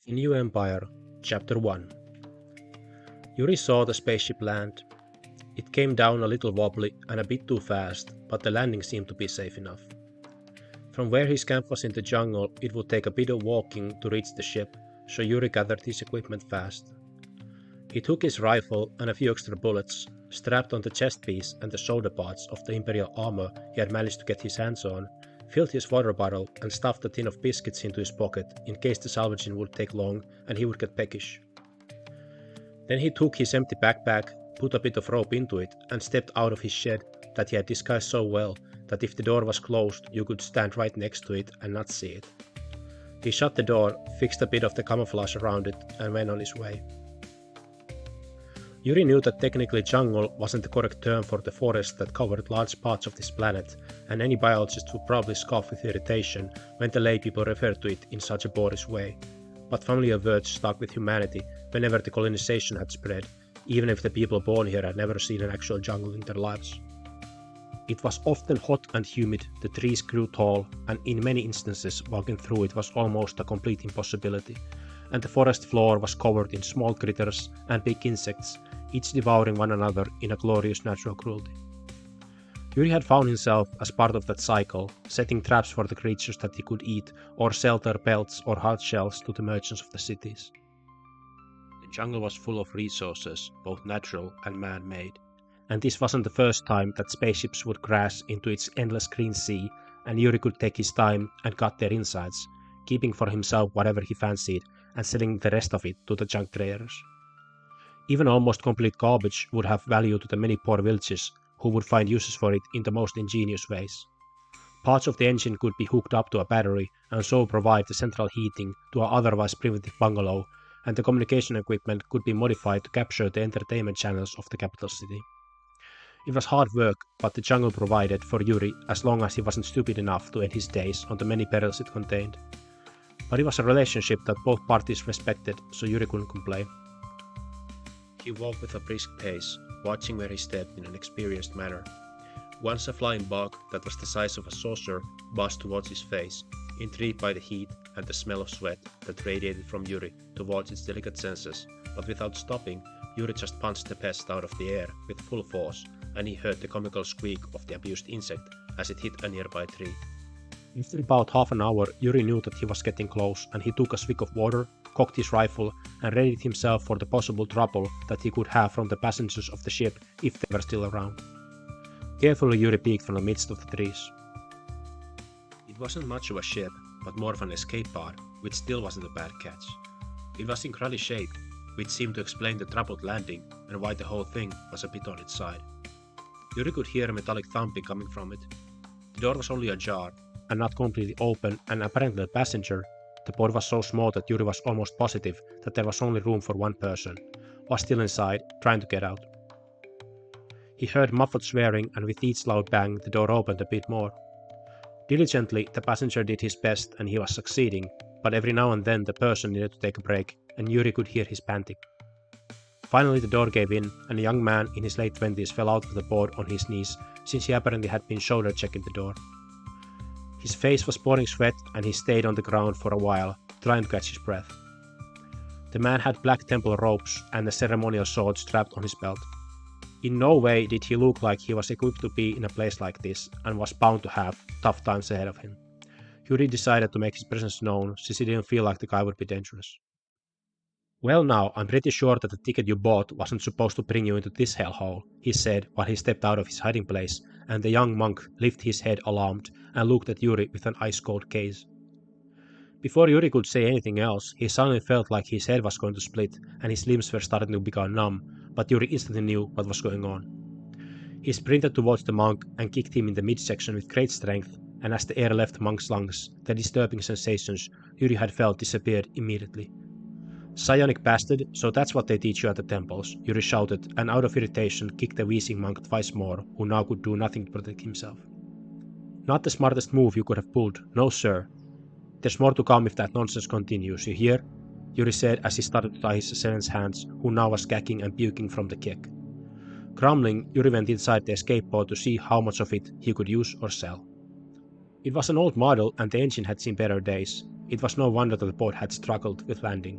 The New Empire, Chapter 1. Yuri saw the spaceship land. It came down a little wobbly and a bit too fast, but the landing seemed to be safe enough. From where his camp was in the jungle, it would take a bit of walking to reach the ship, so Yuri gathered his equipment fast. He took his rifle and a few extra bullets, strapped on the chest piece and the shoulder parts of the Imperial armor he had managed to get his hands on, filled his water bottle and stuffed a tin of biscuits into his pocket in case the salvaging would take long and he would get peckish. Then he took his empty backpack, put a bit of rope into it, and stepped out of his shed that he had disguised so well that if the door was closed you could stand right next to it and not see it. He shut the door, fixed a bit of the camouflage around it, and went on his way. Yuri knew that technically jungle wasn't the correct term for the forest that covered large parts of this planet, and any biologist would probably scoff with irritation when the lay people referred to it in such a boorish way. But familiar words stuck with humanity whenever the colonization had spread, even if the people born here had never seen an actual jungle in their lives. It was often hot and humid, the trees grew tall, and in many instances walking through it was almost a complete impossibility, and the forest floor was covered in small critters and big insects, each devouring one another in a glorious natural cruelty. Yuri had found himself as part of that cycle, setting traps for the creatures that he could eat or sell their pelts or hard shells to the merchants of the cities. The jungle was full of resources, both natural and man-made, and this wasn't the first time that spaceships would crash into its endless green sea, and Yuri could take his time and cut their insides, keeping for himself whatever he fancied and selling the rest of it to the junk traders. Even almost complete garbage would have value to the many poor villages who would find uses for it in the most ingenious ways. Parts of the engine could be hooked up to a battery and so provide the central heating to an otherwise primitive bungalow, and the communication equipment could be modified to capture the entertainment channels of the capital city. It was hard work, but the jungle provided for Yuri as long as he wasn't stupid enough to end his days on the many perils it contained. But it was a relationship that both parties respected, so Yuri couldn't complain. He walked with a brisk pace, watching where he stepped in an experienced manner. Once a flying bug that was the size of a saucer buzzed towards his face, intrigued by the heat and the smell of sweat that radiated from Yuri towards its delicate senses, but without stopping, Yuri just punched the pest out of the air with full force, and he heard the comical squeak of the abused insect as it hit a nearby tree. After about half an hour, Yuri knew that he was getting close, and he took a swig of water, cocked his rifle, and readied himself for the possible trouble that he could have from the passengers of the ship if they were still around. Carefully Yuri peeked from the midst of the trees. It wasn't much of a ship, but more of an escape pod, which still wasn't a bad catch. It was in cruddy shape, which seemed to explain the troubled landing and why the whole thing was a bit on its side. Yuri could hear a metallic thumping coming from it. The door was only ajar, and not completely open, and apparently the passenger, the pod was so small that Yuri was almost positive that there was only room for one person, was still inside, trying to get out. He heard muffled swearing, and with each loud bang the door opened a bit more. Diligently the passenger did his best and he was succeeding, but every now and then the person needed to take a break, and Yuri could hear his panting. Finally the door gave in, and a young man in his late 20s fell out of the pod on his knees, since he apparently had been shoulder checking the door. His face was pouring sweat, and he stayed on the ground for a while, trying to catch his breath. The man had black temple ropes and a ceremonial sword strapped on his belt. In no way did he look like he was equipped to be in a place like this, and was bound to have tough times ahead of him. Yuri decided to make his presence known, since he didn't feel like the guy would be dangerous. "Well now, I'm pretty sure that the ticket you bought wasn't supposed to bring you into this hellhole," he said while he stepped out of his hiding place, and the young monk lifted his head alarmed and looked at Yuri with an ice-cold gaze. Before Yuri could say anything else, he suddenly felt like his head was going to split and his limbs were starting to become numb, but Yuri instantly knew what was going on. He sprinted towards the monk and kicked him in the midsection with great strength, and as the air left the monk's lungs, the disturbing sensations Yuri had felt disappeared immediately. "Psionic bastard, so that's what they teach you at the temples," Yuri shouted, and out of irritation kicked the wheezing monk twice more, who now could do nothing to protect himself. "Not the smartest move you could have pulled, no sir. There's more to come if that nonsense continues, you hear?" Yuri said as he started to tie his assailant hands, who now was gagging and puking from the kick. Crumbling, Yuri went inside the escape pod to see how much of it he could use or sell. It was an old model and the engine had seen better days. it was no wonder that the boat had struggled with landing.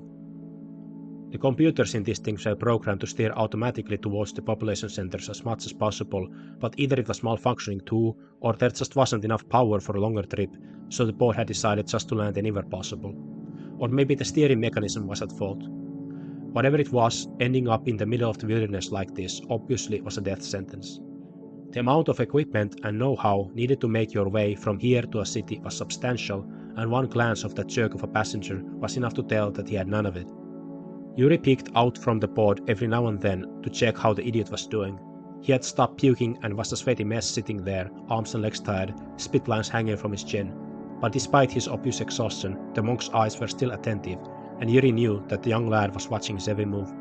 The computers in these things were programmed to steer automatically towards the population centers as much as possible, but either it was malfunctioning too, or there just wasn't enough power for a longer trip, so the boat had decided just to land anywhere possible. Or maybe the steering mechanism was at fault. Whatever it was, ending up in the middle of the wilderness like this obviously was a death sentence. The amount of equipment and know-how needed to make your way from here to a city was substantial, and one glance of that jerk of a passenger was enough to tell that he had none of it. Yuri peeked out from the pod every now and then to check how the idiot was doing. He had stopped puking and was a sweaty mess sitting there, arms and legs tired, spit lines hanging from his chin. But despite his obvious exhaustion, the monk's eyes were still attentive, and Yuri knew that the young lad was watching his every move.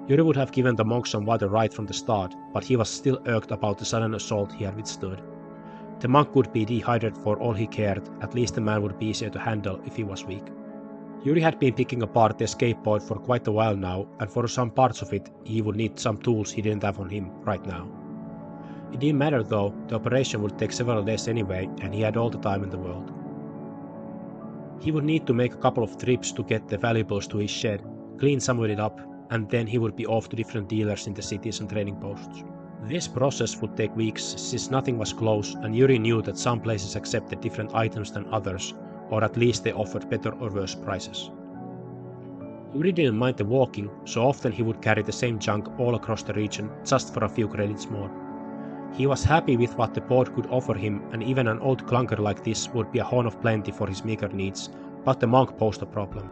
Yuri would have given the monk some water right from the start, but he was still irked about the sudden assault he had withstood. The monk would be dehydrated for all he cared, at least the man would be easier to handle if he was weak. Yuri had been picking apart the escape pod for quite a while now, and for some parts of it he would need some tools he didn't have on him right now. It didn't matter though, the operation would take several days anyway, and he had all the time in the world. He would need to make a couple of trips to get the valuables to his shed, clean some of it up, and then he would be off to different dealers in the cities and trading posts. This process would take weeks since nothing was close, and Yuri knew that some places accepted different items than others, or at least they offered better or worse prices. Yuri didn't mind the walking, so often he would carry the same junk all across the region just for a few credits more. He was happy with what the port could offer him, and even an old clunker like this would be a horn of plenty for his meager needs, but the monk posed a problem.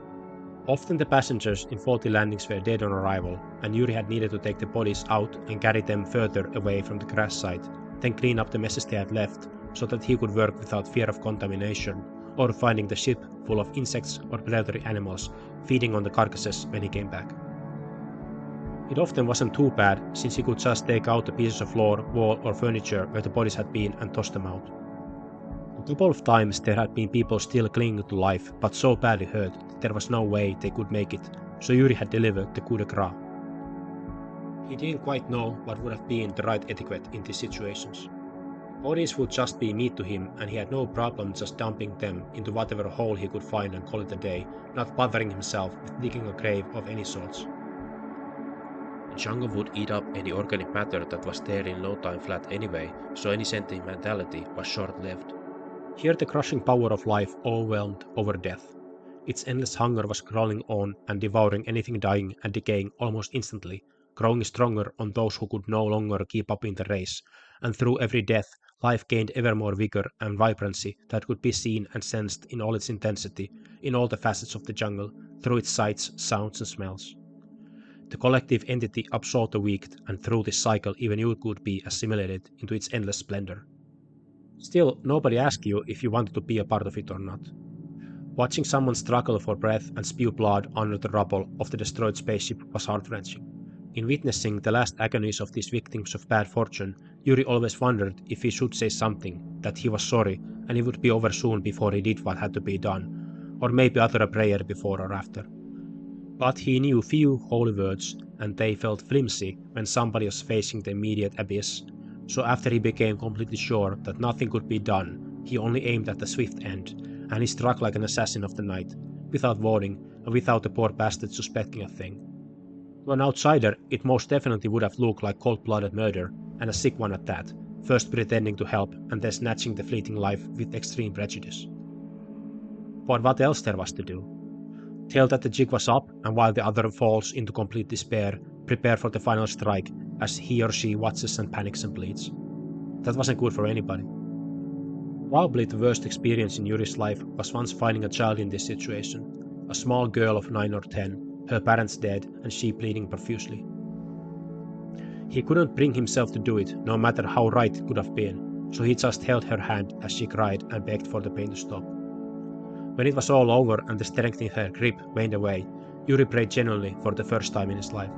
Often the passengers in faulty landings were dead on arrival, and Yuri had needed to take the bodies out and carry them further away from the crash site, then clean up the messes they had left, so that he could work without fear of contamination, or finding the ship full of insects or predatory animals feeding on the carcasses when he came back. It often wasn't too bad, since he could just take out the pieces of floor, wall or furniture where the bodies had been and toss them out. A couple of times there had been people still clinging to life, but so badly hurt that there was no way they could make it, so Yuri had delivered the coup de grace. He didn't quite know what would have been the right etiquette in these situations. Bodies would just be meat to him, and he had no problem just dumping them into whatever hole he could find and call it a day, not bothering himself with digging a grave of any sorts. The jungle would eat up any organic matter that was there in no time flat anyway, so any sentimentality was short-lived. Here the crushing power of life overwhelmed over death. Its endless hunger was crawling on and devouring anything dying and decaying almost instantly, growing stronger on those who could no longer keep up in the race, and through every death, life gained ever more vigor and vibrancy that could be seen and sensed in all its intensity, in all the facets of the jungle, through its sights, sounds and smells. The collective entity absorbed the weak, and through this cycle even you could be assimilated into its endless splendor. Still, nobody asked you if you wanted to be a part of it or not. Watching someone struggle for breath and spew blood under the rubble of the destroyed spaceship was heart-wrenching. In witnessing the last agonies of these victims of bad fortune, Yuri always wondered if he should say something, that he was sorry and it would be over soon before he did what had to be done, or maybe utter a prayer before or after. But he knew few holy words, and they felt flimsy when somebody was facing the immediate abyss, so after he became completely sure that nothing could be done, he only aimed at the swift end, and he struck like an assassin of the night, without warning and without the poor bastard suspecting a thing. To an outsider, it most definitely would have looked like cold-blooded murder, and a sick one at that, first pretending to help and then snatching the fleeting life with extreme prejudice. But what else there was to do? Tell that the jig was up, and while the other falls into complete despair, prepare for the final strike as he or she watches and panics and bleeds. That wasn't good for anybody. Probably the worst experience in Yuri's life was once finding a child in this situation, a small girl of 9 or 10, her parents dead and she bleeding profusely. He couldn't bring himself to do it, no matter how right it could have been, so he just held her hand as she cried and begged for the pain to stop. When it was all over and the strength in her grip waned away, Yuri prayed genuinely for the first time in his life.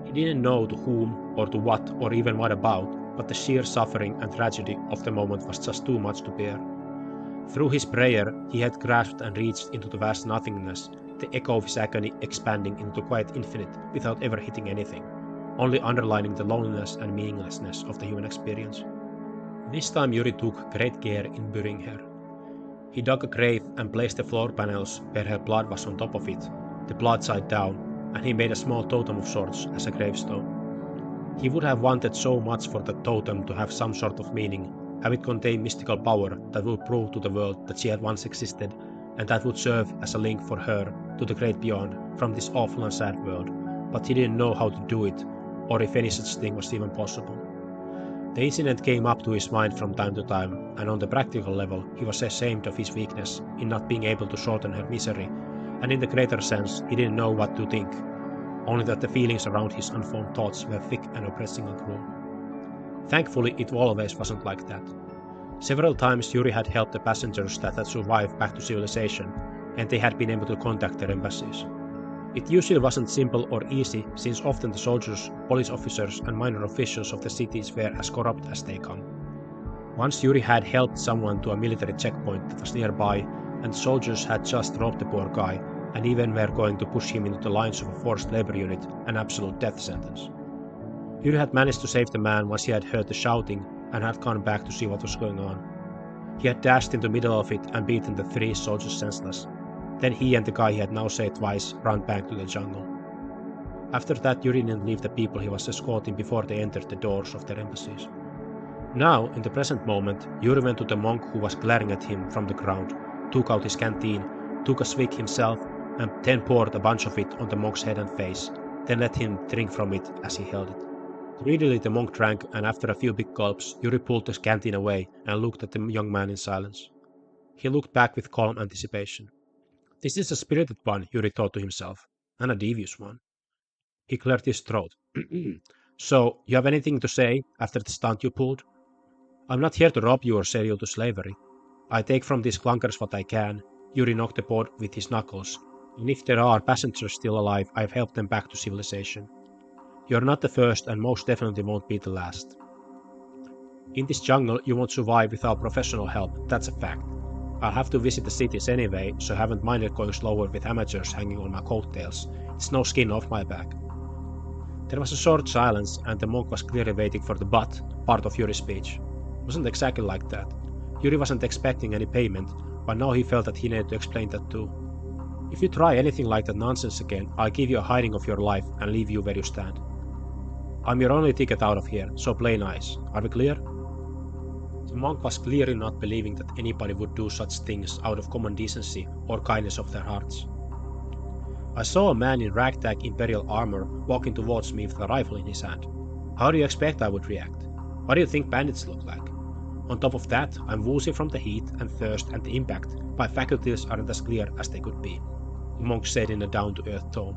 He didn't know to whom or to what or even what about, but the sheer suffering and tragedy of the moment was just too much to bear. Through his prayer, he had grasped and reached into the vast nothingness, the echo of his agony expanding into quiet infinite without ever hitting anything, only underlining the loneliness and meaninglessness of the human experience. This time Yuri took great care in burying her. He dug a grave and placed the floor panels where her blood was on top of it, the blood side down, and he made a small totem of sorts as a gravestone. He would have wanted so much for that totem to have some sort of meaning, have it contain mystical power that would prove to the world that she had once existed, and that would serve as a link for her to the great beyond from this awful and sad world, but he didn't know how to do it, or if any such thing was even possible. The incident came up to his mind from time to time, and on the practical level he was ashamed of his weakness in not being able to shorten her misery, and in the greater sense he didn't know what to think, only that the feelings around his unformed thoughts were thick and oppressing and cruel. Thankfully it always wasn't like that. Several times Yuri had helped the passengers that had survived back to civilization, and they had been able to contact their embassies. It usually wasn't simple or easy, since often the soldiers, police officers and minor officials of the cities were as corrupt as they come. Once Yuri had helped someone to a military checkpoint that was nearby, and soldiers had just robbed the poor guy, and even were going to push him into the lines of a forced labor unit, an absolute death sentence. Yuri had managed to save the man once he had heard the shouting and had gone back to see what was going on. He had dashed into the middle of it and beaten the 3 soldiers senseless. Then he and the guy he had now saved twice ran back to the jungle. After that, Yuri didn't leave the people he was escorting before they entered the doors of their embassies. Now, in the present moment, Yuri went to the monk who was glaring at him from the ground, took out his canteen, took a swig himself, and then poured a bunch of it on the monk's head and face, then let him drink from it as he held it. Greedily the monk drank, and after a few big gulps, Yuri pulled the canteen away and looked at the young man in silence. He looked back with calm anticipation. This is a spirited one, Yuri thought to himself, and a devious one. He cleared his throat. So, you have anything to say after the stunt you pulled? I'm not here to rob you or sell you to slavery. I take from these clunkers what I can. Yuri knocked the board with his knuckles, and if there are passengers still alive, I've helped them back to civilization. You're not the first and most definitely won't be the last. In this jungle you won't survive without professional help, that's a fact. I'll have to visit the cities anyway, so haven't minded going slower with amateurs hanging on my coattails. It's no skin off my back. There was a short silence, and the monk was clearly waiting for the but part of Yuri's speech. It wasn't exactly like that. Yuri wasn't expecting any payment, but now he felt that he needed to explain that too. If you try anything like that nonsense again, I'll give you a hiding of your life and leave you where you stand. I'm your only ticket out of here, so play nice. Are we clear? The monk was clearly not believing that anybody would do such things out of common decency or kindness of their hearts. I saw a man in ragtag imperial armor walking towards me with a rifle in his hand. How do you expect I would react? What do you think bandits look like? On top of that, I'm woozy from the heat and thirst and the impact. My faculties aren't as clear as they could be, the monk said in a down-to-earth tone.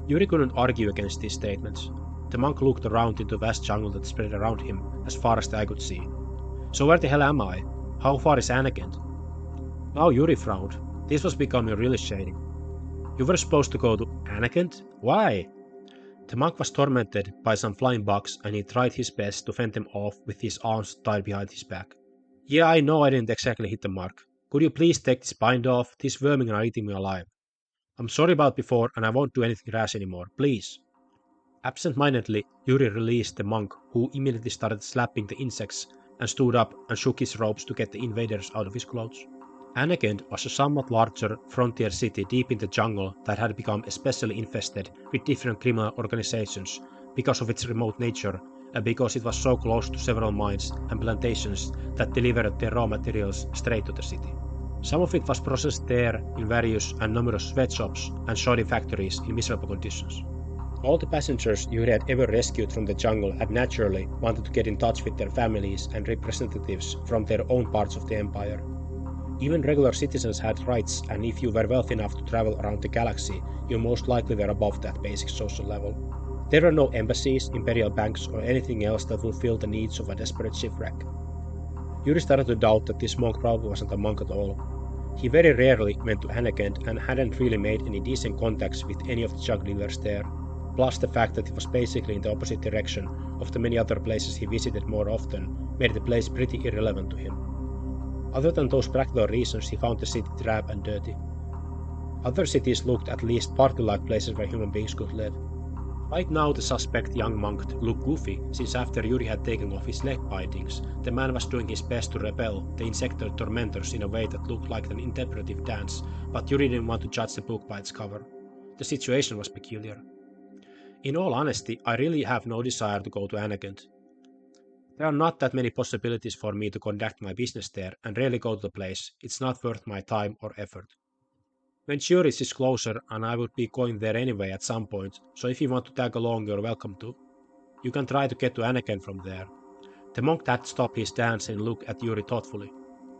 Yuri couldn't argue against these statements. The monk looked around into the vast jungle that spread around him as far as the eye could see. So where the hell am I? How far is Anakent? Now Yuri frowned. This was becoming really shady. You were supposed to go to Anakent? Why? The monk was tormented by some flying bugs, and he tried his best to fend them off with his arms tied behind his back. Yeah, I know I didn't exactly hit the mark. Could you please take this bind off? These vermin are eating me alive. I'm sorry about before, and I won't do anything rash anymore, please. Absent-mindedly, Yuri released the monk, who immediately started slapping the insects and stood up and shook his ropes to get the invaders out of his clothes. Anakent was a somewhat larger frontier city deep in the jungle that had become especially infested with different criminal organizations because of its remote nature and because it was so close to several mines and plantations that delivered their raw materials straight to the city. Some of it was processed there in various and numerous sweatshops and shoddy factories in miserable conditions. All the passengers Yuri had ever rescued from the jungle had naturally wanted to get in touch with their families and representatives from their own parts of the empire. Even regular citizens had rights, and if you were wealthy enough to travel around the galaxy, you most likely were above that basic social level. There were no embassies, imperial banks, or anything else that fulfilled the needs of a desperate shipwreck. Yuri started to doubt that this monk probably wasn't a monk at all. He very rarely went to Anakent and hadn't really made any decent contacts with any of the drug dealers there, plus the fact that it was basically in the opposite direction of the many other places he visited more often made the place pretty irrelevant to him. Other than those practical reasons, he found the city drab and dirty. Other cities looked at least partly like places where human beings could live. Right now the suspect young monk looked goofy, since after Yuri had taken off his leg bindings, the man was doing his best to repel the insectoid tormentors in a way that looked like an interpretive dance, but Yuri didn't want to judge the book by its cover. The situation was peculiar. In all honesty, I really have no desire to go to Anagant. There are not that many possibilities for me to conduct my business there, and rarely go to the place. It's not worth my time or effort. When Zurich is closer, and I would be going there anyway at some point, so if you want to tag along, you're welcome to. You can try to get to Anakin from there. The monk had stopped his dance and looked at Yuri thoughtfully.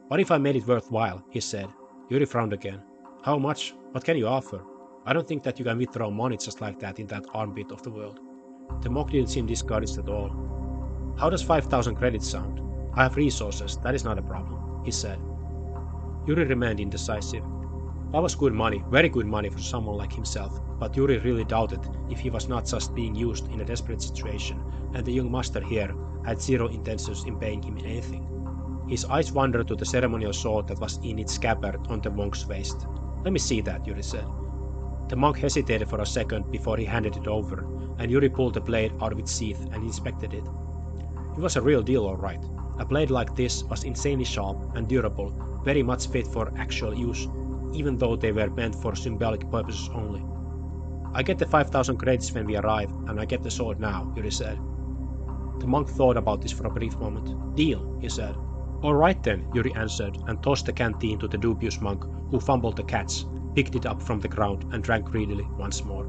What if I made it worthwhile? He said. Yuri frowned again. How much? What can you offer? I don't think that you can withdraw money just like that in that armpit of the world. The monk didn't seem discouraged at all. How does 5,000 credits sound? I have resources, that is not a problem, he said. Yuri remained indecisive. That was good money, very good money for someone like himself, but Yuri really doubted if he was not just being used in a desperate situation, and the young master here had zero intentions in paying him anything. His eyes wandered to the ceremonial sword that was in its scabbard on the monk's waist. Let me see that, Yuri said. The monk hesitated for a second before he handed it over, and Yuri pulled the blade out of its sheath and inspected it. It was a real deal, all right. A blade like this was insanely sharp and durable, very much fit for actual use, even though they were meant for symbolic purposes only. I get the 5,000 credits when we arrive, and I get the sword now, Yuri said. The monk thought about this for a brief moment. Deal, he said. All right then, Yuri answered, and tossed the canteen to the dubious monk, who fumbled the catch, picked it up from the ground, and drank greedily once more.